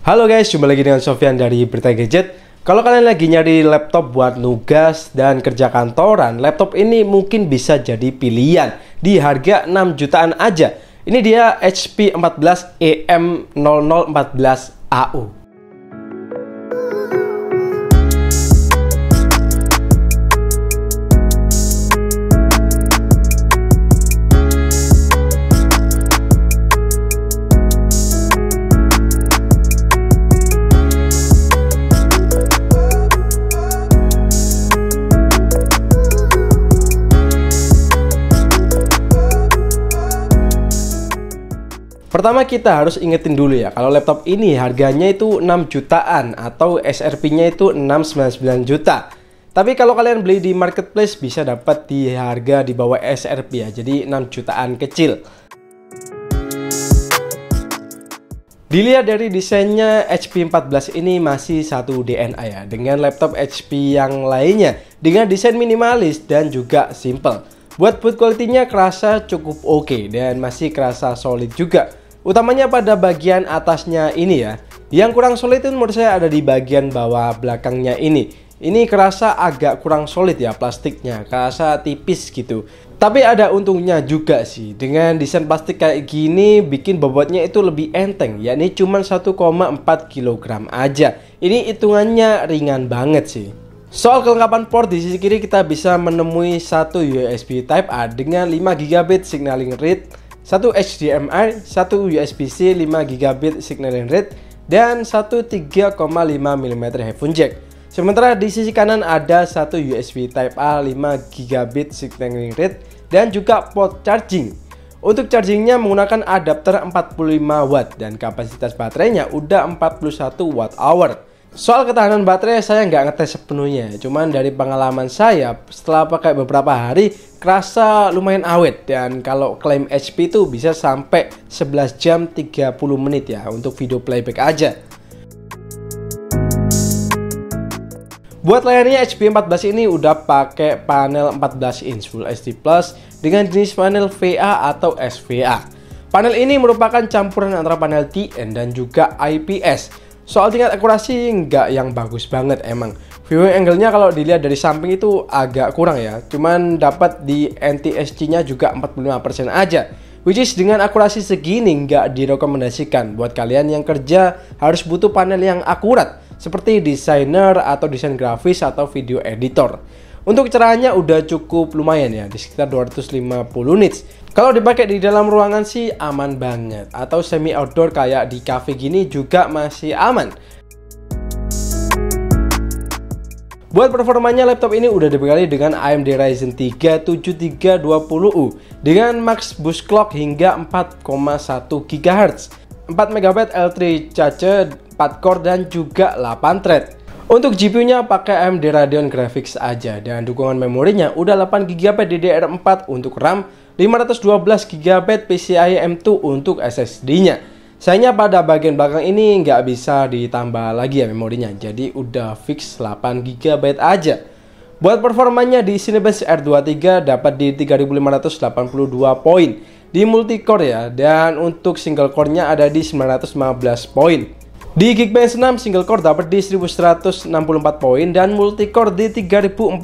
Halo guys, jumpa lagi dengan Sofyan dari Berita Gadget. Kalau kalian lagi nyari laptop buat nugas dan kerja kantoran, laptop ini mungkin bisa jadi pilihan di harga 6 jutaan aja. Ini dia HP 14 EM0014AU. Pertama kita harus ingetin dulu ya, kalau laptop ini harganya itu 6 jutaan atau SRP-nya itu 699 juta. Tapi kalau kalian beli di marketplace bisa dapat di harga di bawah SRP ya, jadi 6 jutaan kecil. Dilihat dari desainnya, HP 14 ini masih satu DNA ya dengan laptop HP yang lainnya dengan desain minimalis dan juga simple. Buat build quality-nya kerasa cukup oke dan masih kerasa solid juga. Utamanya pada bagian atasnya ini ya. Yang kurang solid itu menurut saya ada di bagian bawah belakangnya ini. Ini kerasa agak kurang solid ya plastiknya, kerasa tipis gitu. Tapi ada untungnya juga sih. Dengan desain plastik kayak gini bikin bobotnya itu lebih enteng, yakni cuma 1,4 kg aja. Ini hitungannya ringan banget sih. Soal kelengkapan port, di sisi kiri kita bisa menemui satu USB Type A dengan 5 GB signaling rate, satu HDMI, satu USB-C 5 GB signaling rate, dan satu 3,5 mm headphone jack. Sementara di sisi kanan ada satu USB Type A 5 GB signaling rate dan juga port charging. Untuk chargingnya menggunakan adapter 45 watt dan kapasitas baterainya udah 41 Wh. Soal ketahanan baterai saya nggak ngetes sepenuhnya, cuman dari pengalaman saya setelah pakai beberapa hari kerasa lumayan awet, dan kalau klaim HP itu bisa sampai 11 jam 30 menit ya untuk video playback aja. Buat layarnya HP 14 ini udah pakai panel 14 inch Full HD Plus dengan jenis panel VA atau SVA. Panel ini merupakan campuran antara panel TN dan juga IPS. Soal tingkat akurasi nggak yang bagus banget emang. Viewing angle-nya kalau dilihat dari samping itu agak kurang ya. Cuman dapat di NTSC-nya juga 45% aja. Which is dengan akurasi segini nggak direkomendasikan buat kalian yang kerja harus butuh panel yang akurat seperti desainer atau desain grafis atau video editor. Untuk cerahannya udah cukup lumayan ya, di sekitar 250 nits. Kalau dipakai di dalam ruangan sih aman banget, atau semi outdoor kayak di cafe gini juga masih aman. Buat performanya, laptop ini udah dibekali dengan AMD Ryzen 3 7320U dengan max boost clock hingga 4,1 GHz, 4 MB L3 charger, 4 core dan juga 8 thread. Untuk GPU-nya pakai AMD Radeon Graphics aja, dan dukungan memorinya udah 8 GB DDR4 untuk RAM, 512 GB PCIe M2 untuk SSD-nya. Sayangnya pada bagian belakang ini nggak bisa ditambah lagi ya memorinya, jadi udah fix 8 GB aja. Buat performanya di Cinebench R23 dapat di 3582 poin di multicore ya, dan untuk single core-nya ada di 915 poin. Di Geekbench 6 single core dapat di 1164 poin dan multicore di 3413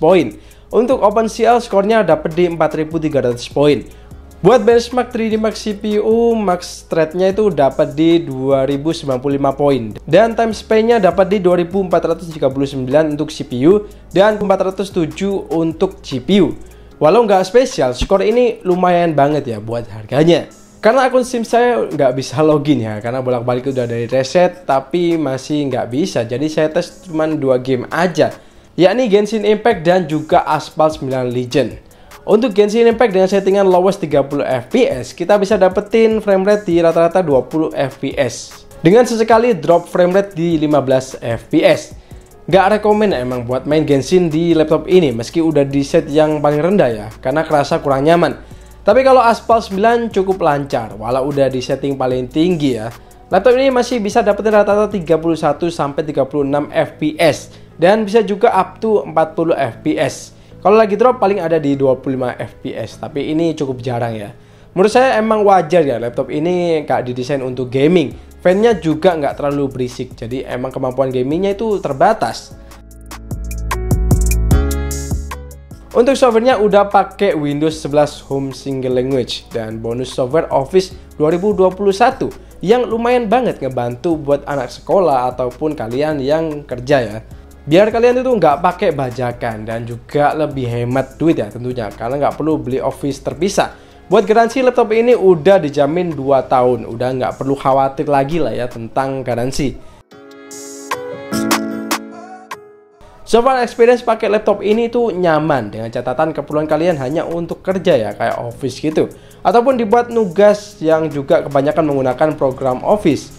poin. Untuk OpenCL skornya dapat di 4300 poin. Buat benchmark 3D Max CPU, max thread-nya itu dapat di 2095 poin. Dan time span-nya dapat di 2439 untuk CPU dan 407 untuk GPU. Walau nggak spesial, skor ini lumayan banget ya buat harganya. Karena akun SIM saya nggak bisa login ya, karena bolak-balik udah dari reset, tapi masih nggak bisa. Jadi saya tes cuma 2 game aja, yakni Genshin Impact dan juga Asphalt 9 Legend. Untuk Genshin Impact dengan settingan lowest 30 fps, kita bisa dapetin framerate di rata-rata 20 fps. Dengan sesekali drop framerate di 15 fps. Nggak rekomen emang buat main Genshin di laptop ini, meski udah di set yang paling rendah ya, karena kerasa kurang nyaman. Tapi kalau Asphalt 9 cukup lancar, walau udah di setting paling tinggi ya. Laptop ini masih bisa dapetin rata-rata 31 sampai 36 fps dan bisa juga up to 40 fps. Kalau lagi drop paling ada di 25 fps, tapi ini cukup jarang ya. Menurut saya emang wajar ya laptop ini gak didesain untuk gaming. Fan-nya juga nggak terlalu berisik, jadi emang kemampuan gamingnya itu terbatas. Untuk softwarenya udah pakai Windows 11 Home Single Language dan bonus software Office 2021 yang lumayan banget ngebantu buat anak sekolah ataupun kalian yang kerja ya. Biar kalian itu nggak pakai bajakan dan juga lebih hemat duit ya tentunya, karena nggak perlu beli Office terpisah. Buat garansi laptop ini udah dijamin 2 tahun, udah nggak perlu khawatir lagi lah ya tentang garansi. So far experience pakai laptop ini tuh nyaman, dengan catatan keperluan kalian hanya untuk kerja ya kayak Office gitu, ataupun dibuat nugas yang juga kebanyakan menggunakan program Office.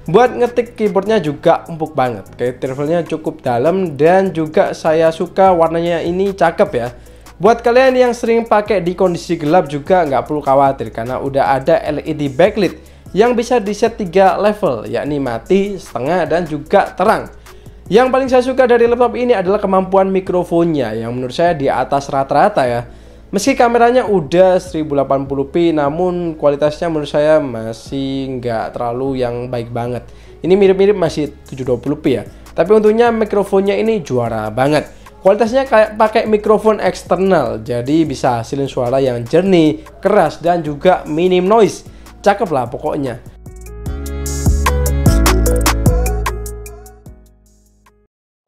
Buat ngetik keyboardnya juga empuk banget, kayak travelnya cukup dalam dan juga saya suka warnanya ini cakep ya. Buat kalian yang sering pakai di kondisi gelap juga nggak perlu khawatir karena udah ada LED backlit yang bisa di set 3 level, yakni mati, setengah, dan juga terang. Yang paling saya suka dari laptop ini adalah kemampuan mikrofonnya yang menurut saya di atas rata-rata ya. Meski kameranya udah 1080p, namun kualitasnya menurut saya masih nggak terlalu yang baik banget. Ini mirip-mirip masih 720p ya. Tapi untungnya mikrofonnya ini juara banget. Kualitasnya kayak pakai mikrofon eksternal, jadi bisa hasilin suara yang jernih, keras, dan juga minim noise. Cakep lah pokoknya.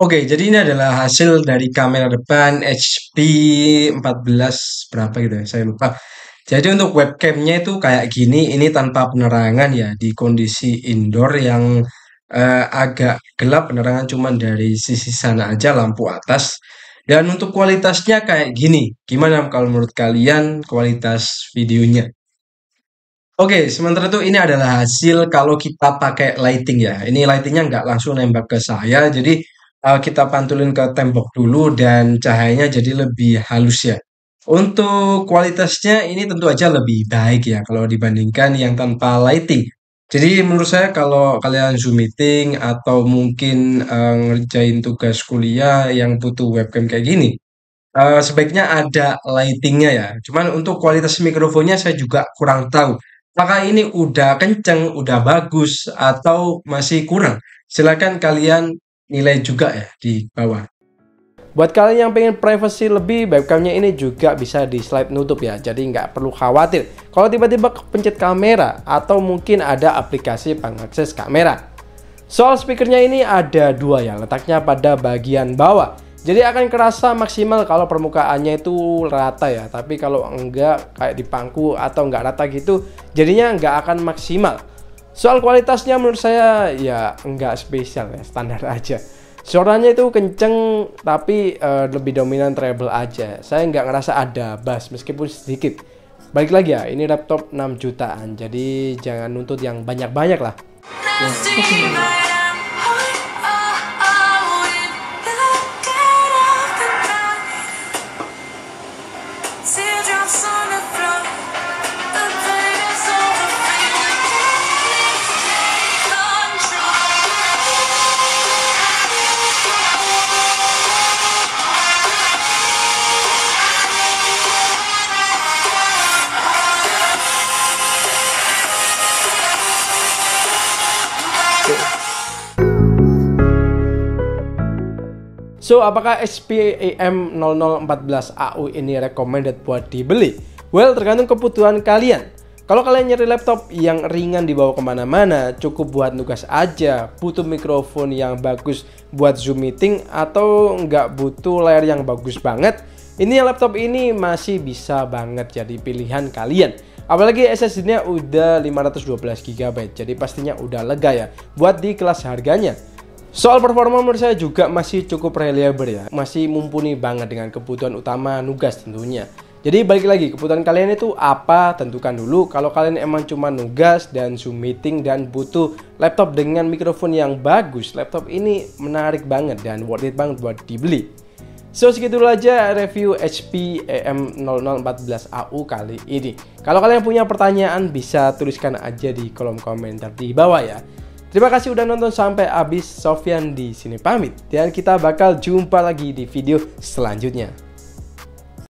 Oke, jadi ini adalah hasil dari kamera depan HP 14 berapa gitu ya, saya lupa. Jadi untuk webcamnya itu kayak gini, ini tanpa penerangan ya, di kondisi indoor yang agak gelap, penerangan cuma dari sisi sana aja, lampu atas. Dan untuk kualitasnya kayak gini, gimana kalau menurut kalian kualitas videonya? Oke, sementara itu ini adalah hasil kalau kita pakai lighting ya. Ini lightingnya nggak langsung nembak ke saya, jadi kita pantulin ke tembok dulu dan cahayanya jadi lebih halus ya. Untuk kualitasnya ini tentu aja lebih baik ya kalau dibandingkan yang tanpa lighting. Jadi menurut saya kalau kalian Zoom meeting atau mungkin ngerjain tugas kuliah yang butuh webcam kayak gini, sebaiknya ada lightingnya ya. Cuman untuk kualitas mikrofonnya saya juga kurang tahu. Apakah ini udah kenceng, udah bagus, atau masih kurang? Silakan kalian nilai juga ya di bawah. Buat kalian yang pengen privacy lebih, webcamnya ini juga bisa di slide nutup ya, jadi nggak perlu khawatir kalau tiba-tiba kepencet kamera atau mungkin ada aplikasi pengakses kamera. Soal speakernya ini ada 2 ya, letaknya pada bagian bawah, jadi akan kerasa maksimal kalau permukaannya itu rata ya, tapi kalau enggak kayak di pangku atau enggak rata gitu, jadinya nggak akan maksimal. Soal kualitasnya menurut saya ya enggak spesial ya, standar aja. Suaranya itu kenceng tapi lebih dominan treble aja. Saya nggak ngerasa ada bass meskipun sedikit. Balik lagi ya, ini laptop 6 jutaan. Jadi jangan nuntut yang banyak-banyak lah. So, apakah HP AM0014AU ini recommended buat dibeli? Well, tergantung kebutuhan kalian. Kalau kalian nyari laptop yang ringan dibawa kemana-mana, cukup buat nugas aja, butuh mikrofon yang bagus buat Zoom meeting, atau nggak butuh layar yang bagus banget, ini laptop ini masih bisa banget jadi pilihan kalian. Apalagi SSD-nya udah 512 GB, jadi pastinya udah lega ya buat di kelas harganya. Soal performa menurut saya juga masih cukup reliable ya, masih mumpuni banget dengan kebutuhan utama nugas tentunya. Jadi balik lagi, kebutuhan kalian itu apa, tentukan dulu. Kalau kalian emang cuma nugas dan Zoom meeting dan butuh laptop dengan mikrofon yang bagus, laptop ini menarik banget dan worth it banget buat dibeli. So, segitu dulu aja review HP AM0014AU kali ini. Kalau kalian punya pertanyaan bisa tuliskan aja di kolom komentar di bawah ya. Terima kasih udah nonton sampai habis. Sofyan di sini pamit dan kita bakal jumpa lagi di video selanjutnya.